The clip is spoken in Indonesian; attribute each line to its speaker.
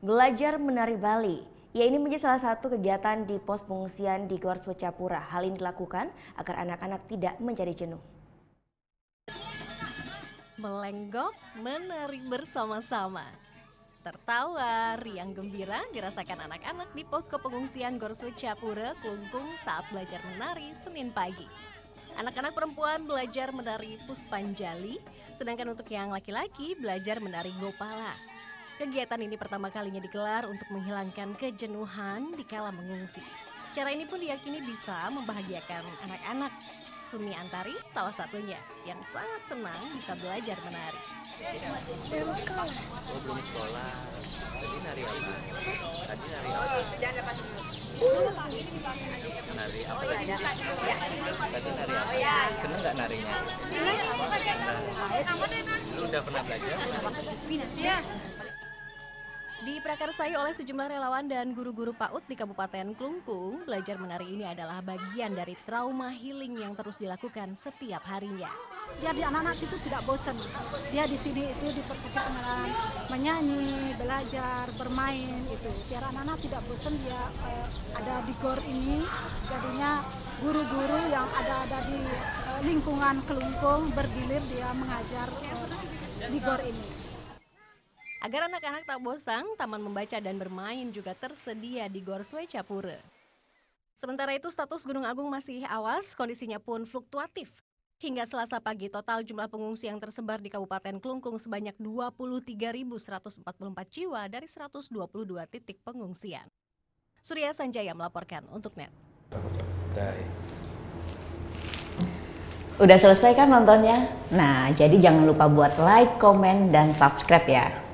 Speaker 1: Belajar menari Bali, ya ini menjadi salah satu kegiatan di pos pengungsian di Gor Swecapura. Hal ini dilakukan agar anak-anak tidak menjadi jenuh.
Speaker 2: Melenggok, menari bersama-sama. Tertawa, riang gembira dirasakan anak-anak di posko pengungsian Gor Swecapura, Klungkung saat belajar menari Senin pagi. Anak-anak perempuan belajar menari Puspanjali, sedangkan untuk yang laki-laki belajar menari Gopala. Kegiatan ini pertama kalinya digelar untuk menghilangkan kejenuhan di kala mengungsi. Cara ini pun diyakini bisa membahagiakan anak-anak. Sumi Antari salah satunya yang sangat senang bisa belajar menari.
Speaker 3: Belum sekolah.
Speaker 4: Oh, belum sekolah. Tadi nari apa? Tadi nari apa? Nari apa tadi? Tadi nari apa? Seneng nggak narinya? Lu udah pernah belajar?
Speaker 2: Diprakarsai oleh sejumlah relawan dan guru-guru PAUD di Kabupaten Klungkung, belajar menari ini adalah bagian dari trauma healing yang terus dilakukan setiap harinya.
Speaker 3: Biar di anak-anak itu tidak bosan. Dia di sini itu diperkecil dengan menyanyi, belajar, bermain itu. Biar anak-anak tidak bosan dia ada di GOR ini. Jadinya guru-guru yang ada di lingkungan Klungkung bergilir dia mengajar di GOR ini.
Speaker 2: Agar anak-anak tak bosan, taman membaca dan bermain juga tersedia di Gor Swecapura. Sementara itu status Gunung Agung masih awas, kondisinya pun fluktuatif. Hingga Selasa pagi total jumlah pengungsi yang tersebar di Kabupaten Klungkung sebanyak 23.144 jiwa dari 122 titik pengungsian. Surya Sanjaya melaporkan untuk NET.
Speaker 5: Udah selesai kan nontonnya? Nah, jadi jangan lupa buat like, komen, dan subscribe ya.